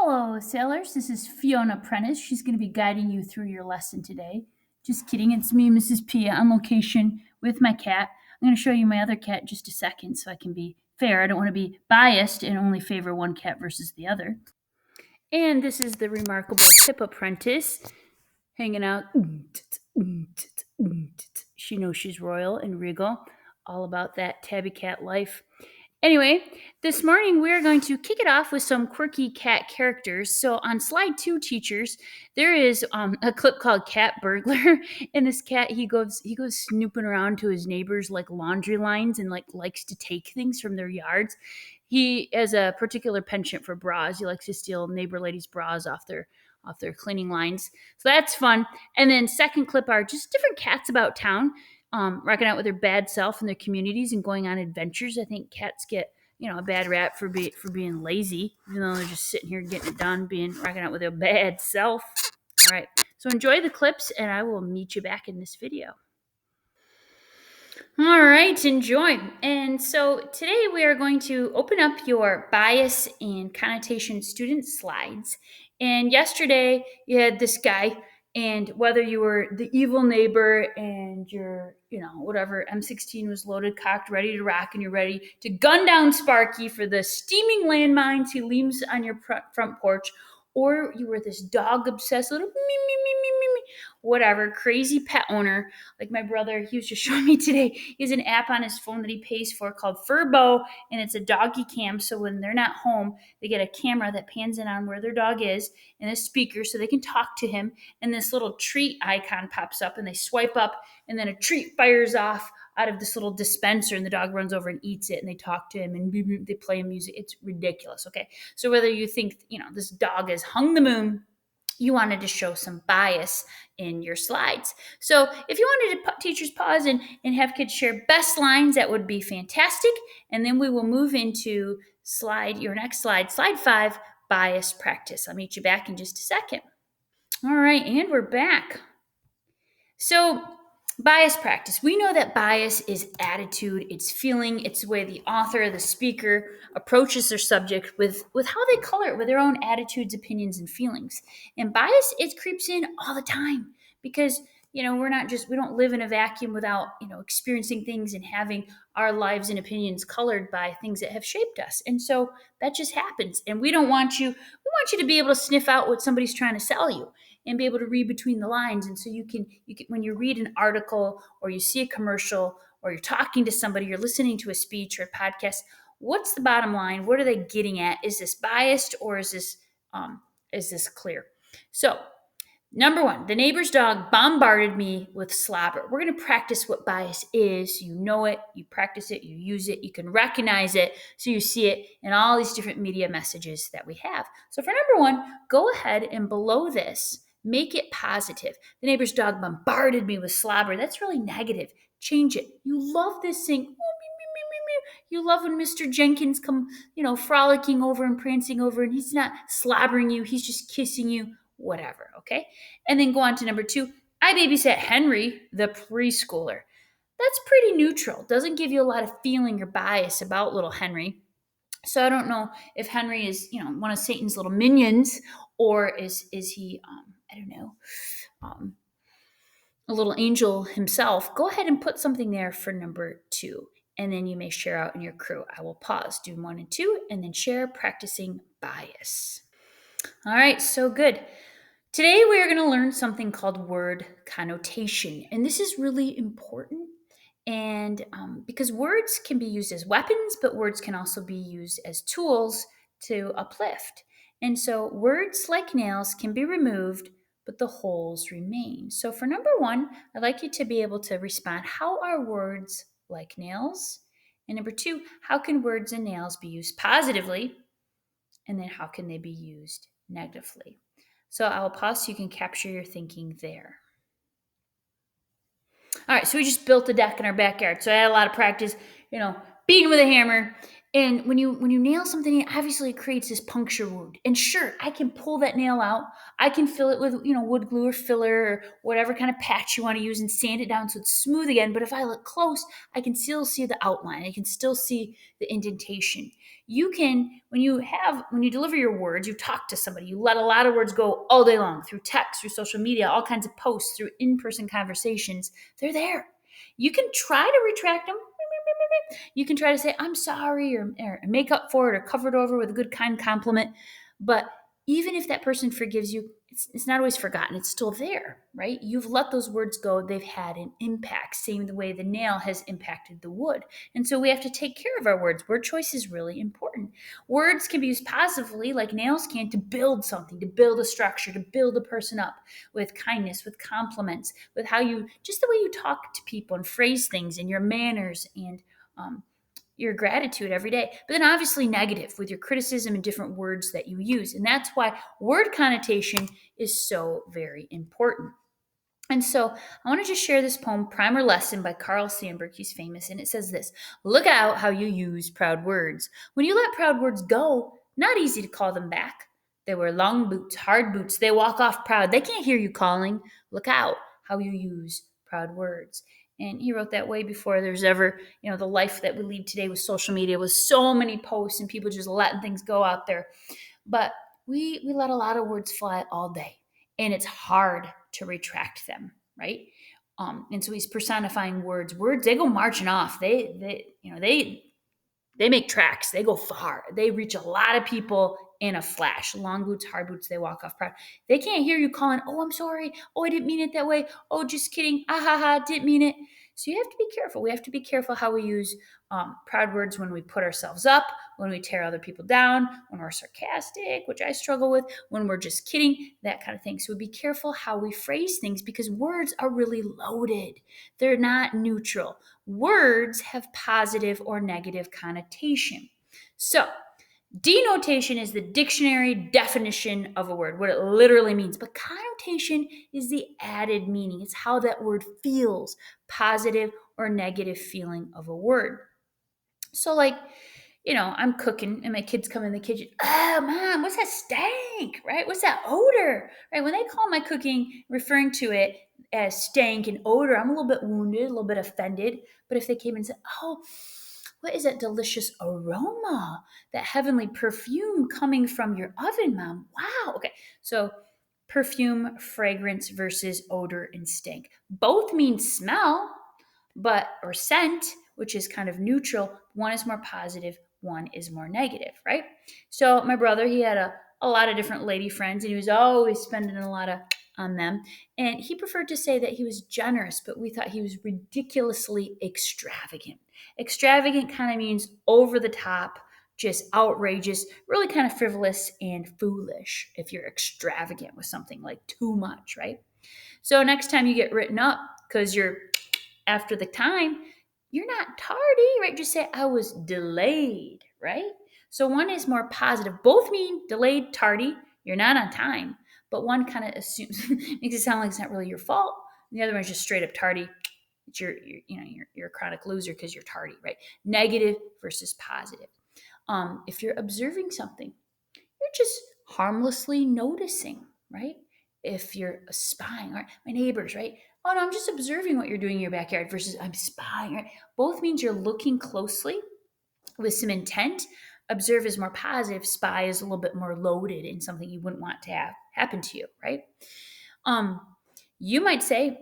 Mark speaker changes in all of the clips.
Speaker 1: Hello, sailors. This is Fiona Prentice. She's going to be guiding you through your lesson today. Just kidding. It's me, Mrs. Pia, on location with my cat. I'm going to show you my other cat in just a second so I can be fair. I don't want to be biased and only favor one cat versus the other. And this is the remarkable Pip Apprentice hanging out. She knows she's royal and regal, all about that tabby cat life. Anyway, this morning we're going to kick it off with some quirky cat characters. So on slide 2, teachers, there is a clip called Cat Burglar, and this cat he goes snooping around to his neighbors like laundry lines and likes to take things from their yards. He has a particular penchant for bras. He likes to steal neighbor ladies' bras off their cleaning lines. So that's fun. And then second clip are just different cats about town, rocking out with their bad self in their communities and going on adventures. I think cats get a bad rap for being lazy, even though they're just sitting here getting it done, being rocking out with their bad self. All right, so enjoy the clips, and I will meet you back in this video. All right, enjoy. And so today we are going to open up your bias and connotation student slides. And yesterday you had this guy, and whether you were the evil neighbor and your, whatever, M16 was loaded, cocked, ready to rock, and you're ready to gun down Sparky for the steaming landmines he leaves on your front porch, or you were this dog obsessed little whatever crazy pet owner like my brother. He was just showing me today. He has an app on his phone that he pays for called Furbo, and it's a doggy cam. So when they're not home, they get a camera that pans in on where their dog is and a speaker so they can talk to him. And this little treat icon pops up, and they swipe up, and then a treat fires off out of this little dispenser, and the dog runs over and eats it, and they talk to him, and they play music. It's ridiculous. Okay, so whether you think this dog has hung the moon, you wanted to show some bias in your slides. So if you wanted to teachers pause and have kids share best lines, that would be fantastic. And then we will move into your next slide 5, bias practice. I'll meet you back in just a second. All right, and we're back. So bias practice. We know that bias is attitude, it's feeling, it's the way the author, the speaker approaches their subject with how they color it with their own attitudes, opinions, and feelings. And bias, it creeps in all the time because we don't live in a vacuum without experiencing things and having our lives and opinions colored by things that have shaped us. And so that just happens. And we want you to be able to sniff out what somebody's trying to sell you and be able to read between the lines. And so you can when you read an article or you see a commercial or you're talking to somebody, you're listening to a speech or a podcast, what's the bottom line? What are they getting at? Is this biased or is this clear? So number 1, the neighbor's dog bombarded me with slobber. We're going to practice what bias is. You know it, you practice it, you use it, you can recognize it, so you see it in all these different media messages that we have. So for number 1, go ahead and below this, make it positive. The neighbor's dog bombarded me with slobber. That's really negative. Change it. You love this thing. You love when Mr. Jenkins come, frolicking over and prancing over, and he's not slobbering you. He's just kissing you, whatever, okay? And then go on to number 2. I babysat Henry, the preschooler. That's pretty neutral. Doesn't give you a lot of feeling or bias about little Henry. So I don't know if Henry is, one of Satan's little minions, or is he, I don't know, a little angel himself. Go ahead and put something there for number 2. And then you may share out in your crew. I will pause, do 1 and 2, and then share practicing bias. All right, so good. Today we are going to learn something called word connotation. And this is really important. And because words can be used as weapons, but words can also be used as tools to uplift. And so words like nails can be removed, but the holes remain. So for number 1, I'd like you to be able to respond, how are words like nails? And number 2, how can words and nails be used positively? And then how can they be used negatively? So I will pause so you can capture your thinking there. All right, so we just built a deck in our backyard. So I had a lot of practice, beating with a hammer And when you nail something, obviously it creates this puncture wound. And sure, I can pull that nail out. I can fill it with wood glue or filler or whatever kind of patch you want to use and sand it down so it's smooth again. But if I look close, I can still see the outline. I can still see the indentation. You can when you deliver your words, you talk to somebody. You let a lot of words go all day long through text, through social media, all kinds of posts, through in-person conversations. They're there. You can try to retract them. You can try to say, I'm sorry, or make up for it, or cover it over with a good, kind compliment. But even if that person forgives you, it's not always forgotten. It's still there, right? You've let those words go. They've had an impact, same the way the nail has impacted the wood. And so we have to take care of our words. Word choice is really important. Words can be used positively, like nails can, to build something, to build a structure, to build a person up with kindness, with compliments, with just the way you talk to people and phrase things and your manners and um, your gratitude every day. But then obviously negative with your criticism and different words that you use. And that's why word connotation is so very important. And so I want to just share this poem, Primer Lesson by Carl Sandburg. He's famous. And it says this: look out how you use proud words. When you let proud words go, not easy to call them back. They wear long boots, hard boots. They walk off proud. They can't hear you calling. Look out how you use proud words. And he wrote that way before there's ever, the life that we lead today with social media, with so many posts and people just letting things go out there. But we let a lot of words fly all day, and it's hard to retract them, right? And so he's personifying words. Words, they go marching off. They make tracks. They go far. They reach a lot of people in a flash. Long boots, hard boots, they walk off proud. They can't hear you calling, oh, I'm sorry. Oh, I didn't mean it that way. Oh, just kidding. Ah, ha, ha, didn't mean it. So you have to be careful. We have to be careful how we use proud words when we put ourselves up, when we tear other people down, when we're sarcastic, which I struggle with, when we're just kidding, that kind of thing. So be careful how we phrase things, because words are really loaded. They're not neutral. Words have positive or negative connotation. So, denotation is the dictionary definition of a word, what it literally means. But connotation is the added meaning. It's how that word feels, positive or negative feeling of a word. So, like, I'm cooking and my kids come in the kitchen. Oh, mom, what's that stank? Right? What's that odor? Right? When they call my cooking, referring to it as stank and odor, I'm a little bit wounded, a little bit offended. But if they came and said, oh, what is that delicious aroma, that heavenly perfume coming from your oven, mom? Wow. Okay. So, perfume, fragrance versus odor and stink. Both mean smell, or scent, which is kind of neutral. One is more positive, one is more negative, right? So my brother, he had a lot of different lady friends, and he was always spending a lot on them. And he preferred to say that he was generous, but we thought he was ridiculously extravagant. Extravagant kind of means over the top, just outrageous, really kind of frivolous and foolish if you're extravagant with something, like too much, right? So next time you get written up because you're after the time, you're not tardy, right? Just say, I was delayed, right? So one is more positive. Both mean delayed, tardy. You're not on time. But one kind of assumes, makes it sound like it's not really your fault. And the other one is just straight up tardy. It's you're a chronic loser because you're tardy, right? Negative versus positive. If you're observing something, you're just harmlessly noticing, right? If you're spying, right? My neighbors, right? Oh no, I'm just observing what you're doing in your backyard versus I'm spying, right? Both means you're looking closely with some intent. Observe is more positive, spy is a little bit more loaded in something you wouldn't want to have happen to you, right? Um, you might say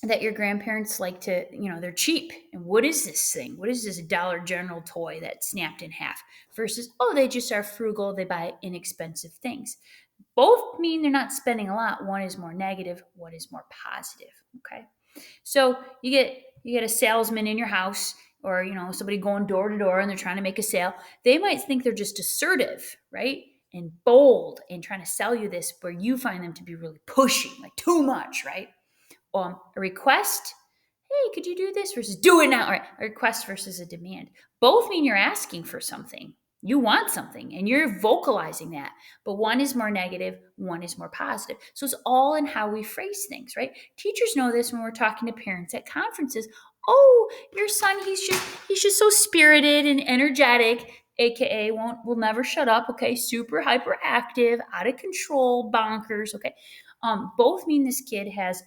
Speaker 1: that your grandparents like to, they're cheap. And what is this thing? What is this Dollar General toy that snapped in half? Versus, oh, they just are frugal. They buy inexpensive things. Both mean they're not spending a lot. One is more negative, one is more positive. Okay. So you get a salesman in your house, or somebody going door to door and they're trying to make a sale. They might think they're just assertive, right? And bold and trying to sell you this, where you find them to be really pushy, like too much, right? A request, hey, could you do this, versus do it now. All right, a request versus a demand. Both mean you're asking for something. You want something and you're vocalizing that. But one is more negative, one is more positive. So it's all in how we phrase things, right? Teachers know this when we're talking to parents at conferences. Oh, your son, he's just so spirited and energetic, aka won't will never shut up, okay? Super hyperactive, out of control, bonkers, okay? Both mean this kid has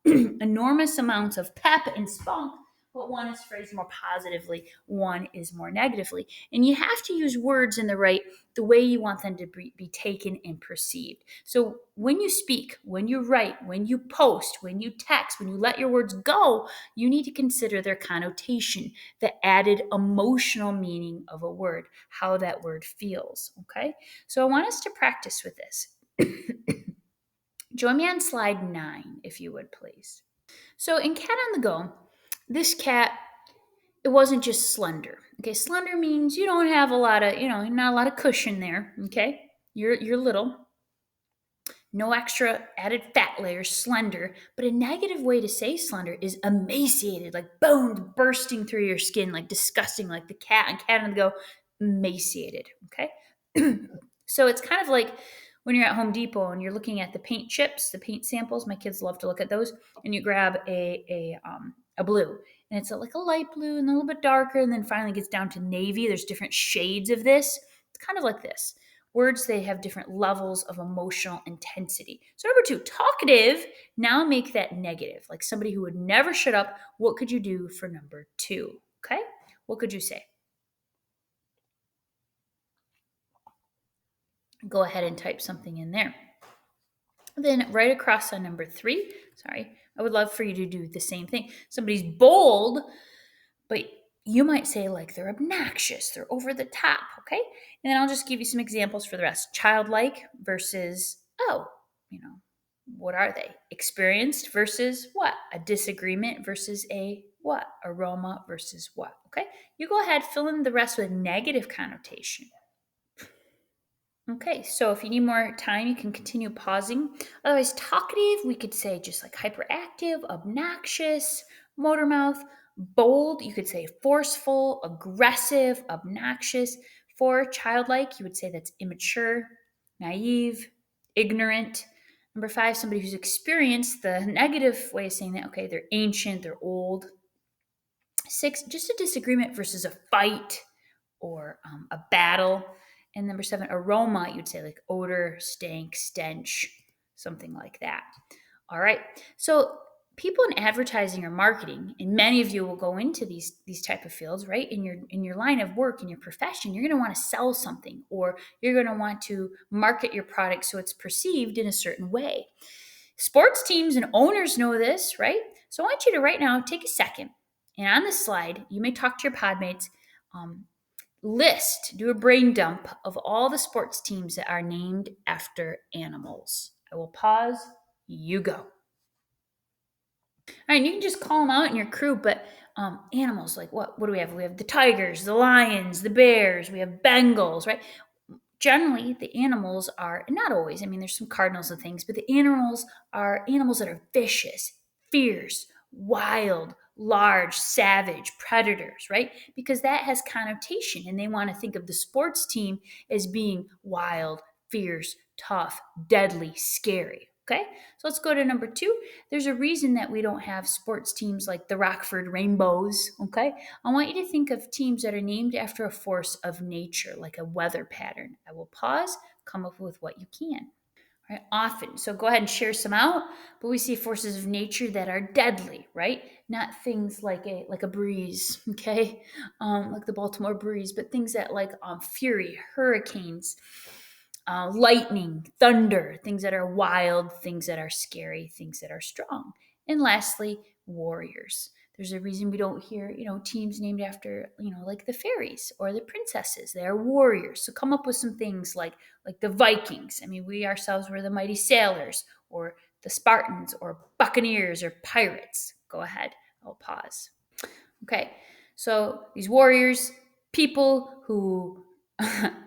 Speaker 1: enormous amounts of pep and spunk, but one is phrased more positively, one is more negatively. And you have to use words in the way you want them to be taken and perceived. So when you speak, when you write, when you post, when you text, when you let your words go, you need to consider their connotation, the added emotional meaning of a word, how that word feels. Okay. So I want us to practice with this. Join me on slide 9, if you would please. So in Cat on the Go, this cat, it wasn't just slender. Okay, slender means you don't have a lot of, not a lot of cushion there. Okay, you're little, no extra added fat layers, slender. But a negative way to say slender is emaciated, like bones bursting through your skin, like disgusting, like the cat and Cat on the Go, emaciated. Okay, so it's kind of like when you're at Home Depot and you're looking at the paint chips, the paint samples. My kids love to look at those, and you grab a blue, and it's like a light blue and a little bit darker, and then finally gets down to navy. There's different shades of this. It's kind of like this. Words, they have different levels of emotional intensity. So number 2, talkative. Now make that negative, like somebody who would never shut up. What could you do for number 2? Okay, what could you say? Go ahead and type something in there. Then right across on number 3, sorry, I would love for you to do the same thing. Somebody's bold, but you might say like they're obnoxious, they're over the top, okay? And then I'll just give you some examples for the rest. Childlike versus, oh, you know, what are they? Experienced versus what? A disagreement versus a what? Aroma versus what? Okay? You go ahead, fill in the rest with negative connotation. Okay, so if you need more time, you can continue pausing. Otherwise, talkative, we could say just like hyperactive, obnoxious, motor mouth. Bold, you could say forceful, aggressive, obnoxious. For childlike, you would say that's immature, naive, ignorant. Number 5, somebody who's experienced, the negative way of saying that, okay, they're ancient, they're old. 6, just a disagreement versus a fight or a battle. And number 7, aroma, you'd say like odor, stank, stench, something like that. All right. So people in advertising or marketing, and many of you will go into these type of fields, right? In your line of work, in your profession, you're going to want to sell something, or you're going to want to market your product so it's perceived in a certain way. Sports teams and owners know this, right? So I want you to right now take a second, and on this slide, you may talk to your podmates. Do a brain dump of all the sports teams that are named after animals. I will pause. You go. All right, you can just call them out in your crew, but animals, like what? What do we have? We have the tigers, the lions, the bears. We have Bengals, right? Generally, the animals are not always. I mean, there's some cardinals and things, but the animals are animals that are vicious, fierce, wild, large, savage, predators, right? Because that has connotation, and they want to think of the sports team as being wild, fierce, tough, deadly, scary. Okay, so let's go to number 2. There's a reason that we don't have sports teams like the Rockford Rainbows. Okay, I want you to think of teams that are named after a force of nature, like a weather pattern. I will pause, come up with what you can. Right, often. So go ahead and share some out. But we see forces of nature that are deadly, right? Not things like a breeze, okay, like the Baltimore breeze, but things that like fury, hurricanes, lightning, thunder, things that are wild, things that are scary, things that are strong. And lastly, warriors. There's a reason we don't hear, teams named after, like the fairies or the princesses. They are warriors. So come up with some things like the Vikings. I mean, we ourselves were the mighty sailors, or the Spartans, or buccaneers, or pirates. Go ahead. I'll pause. Okay. So these warriors, people who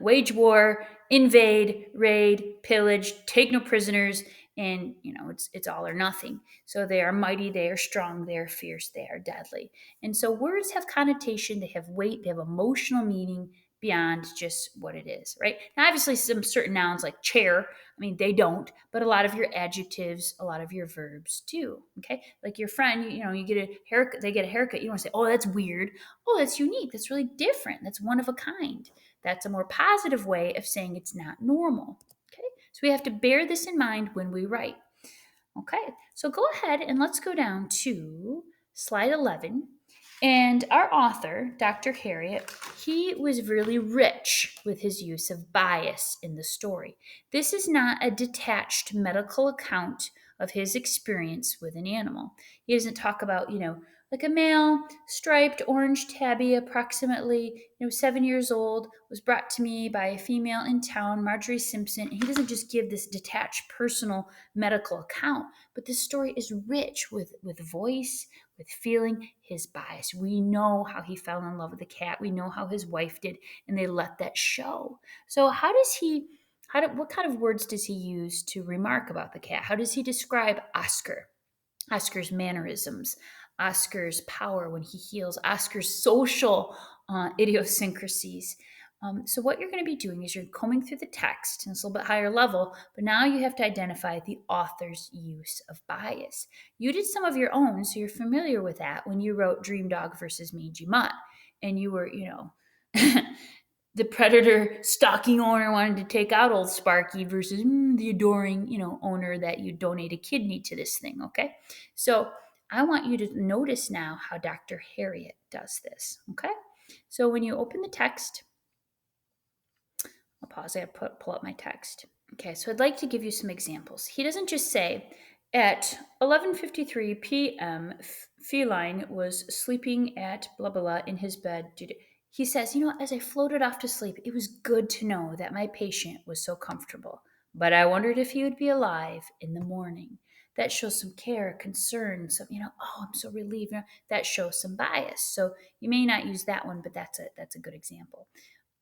Speaker 1: wage war, invade, raid, pillage, take no prisoners, and it's all or nothing. So they are mighty, they are strong, they are fierce, they are deadly. And so words have connotation, they have weight, they have emotional meaning beyond just what it is, right? Now, obviously, some certain nouns like chair, I mean, they don't, but a lot of your adjectives, a lot of your verbs do. Okay, like your friend, you get a haircut, they get a haircut. You don't want to say, "Oh, that's weird." Oh, that's unique. That's really different. That's one of a kind. That's a more positive way of saying it's not normal. Okay, so we have to bear this in mind when we write. Okay, so go ahead and let's go down to slide 11. And our author, Dr. Harriet, he was really rich with his use of bias in the story. This is not a detached medical account of his experience with an animal. He doesn't talk about, like a male, striped orange tabby, approximately, 7 years old, was brought to me by a female in town, Marjorie Simpson. And he doesn't just give this detached personal medical account, but this story is rich with voice, with feeling, his bias. We know how he fell in love with the cat. We know how his wife did, and they let that show. So what kind of words does he use to remark about the cat? How does he describe Oscar? Oscar's mannerisms, Oscar's power when he heals, Oscar's social idiosyncrasies. So, what you're going to be doing is you're combing through the text, and it's a little bit higher level, but now you have to identify the author's use of bias. You did some of your own, so you're familiar with that when you wrote Dream Dog versus Mangy Mutt, and you were, the predator stalking owner wanted to take out old Sparky versus the adoring, owner that you donate a kidney to this thing, okay? So I want you to notice now how Dr. Harriet does this, okay? So when you open the text, I'll pause, I pull up my text. Okay, so I'd like to give you some examples. He doesn't just say, at 11:53 p.m., Feline was sleeping at blah, blah, blah in his bed. He says, as I floated off to sleep, it was good to know that my patient was so comfortable, but I wondered if he would be alive in the morning. That shows some care, concern, some, oh, I'm so relieved. That shows some bias. So you may not use that one, but that's a good example.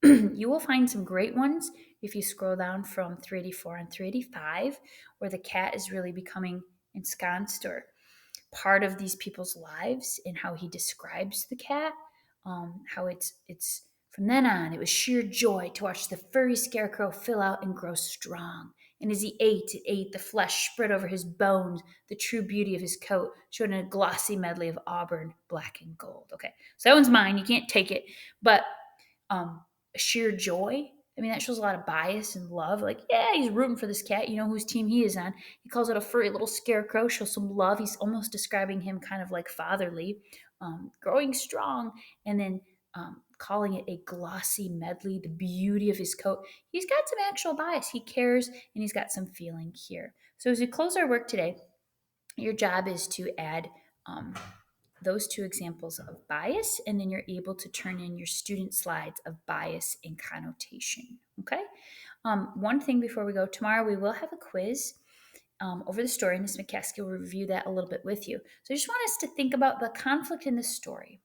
Speaker 1: You will find some great ones if you scroll down from 384 and 385, where the cat is really becoming ensconced or part of these people's lives, and how he describes the cat. How it's from then on, it was sheer joy to watch the furry scarecrow fill out and grow strong. And as he ate, it ate the flesh spread over his bones, the true beauty of his coat, showing a glossy medley of auburn, black, and gold. Okay, so that one's mine. You can't take it, but sheer joy. I mean, that shows a lot of bias and love. Like, yeah, he's rooting for this cat. You know whose team he is on. He calls it a furry little scarecrow, shows some love. He's almost describing him kind of like fatherly, growing strong, and then calling it a glossy medley, the beauty of his coat. He's got some actual bias. He cares, and he's got some feeling here. So as we close our work today, your job is to add those two examples of bias, and then you're able to turn in your student slides of bias and connotation. Okay. One thing before we go, tomorrow we will have a quiz over the story, and Ms. McCaskey will review that a little bit with you. So I just want us to think about the conflict in the story.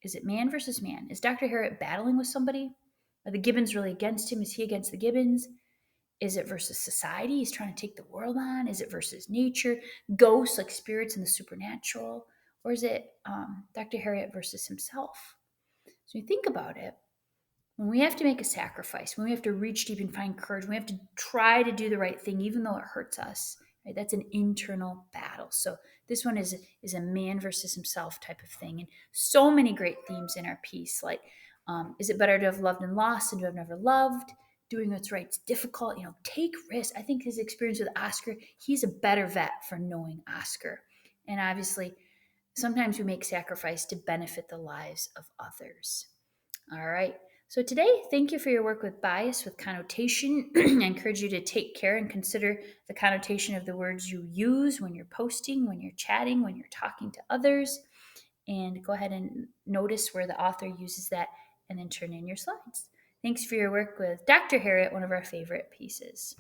Speaker 1: Is it man versus man? Is Dr. Harriet battling with somebody? Are the Gibbons really against him? Is he against the Gibbons? Is it versus society? He's trying to take the world on. Is it versus nature, ghosts like spirits and the supernatural? Or is it Dr. Harriet versus himself? So you think about it. When we have to make a sacrifice, when we have to reach deep and find courage, when we have to try to do the right thing, even though it hurts us, right? That's an internal battle. So this one is a man versus himself type of thing. And so many great themes in our piece, like is it better to have loved and lost than to have never loved? Doing what's right is difficult. Take risks. I think his experience with Oscar, he's a better vet for knowing Oscar. And obviously, sometimes we make sacrifice to benefit the lives of others. All right. So today, thank you for your work with bias, with connotation. I encourage you to take care and consider the connotation of the words you use when you're posting, when you're chatting, when you're talking to others. And go ahead and notice where the author uses that, and then turn in your slides. Thanks for your work with Dr. Harriet, one of our favorite pieces.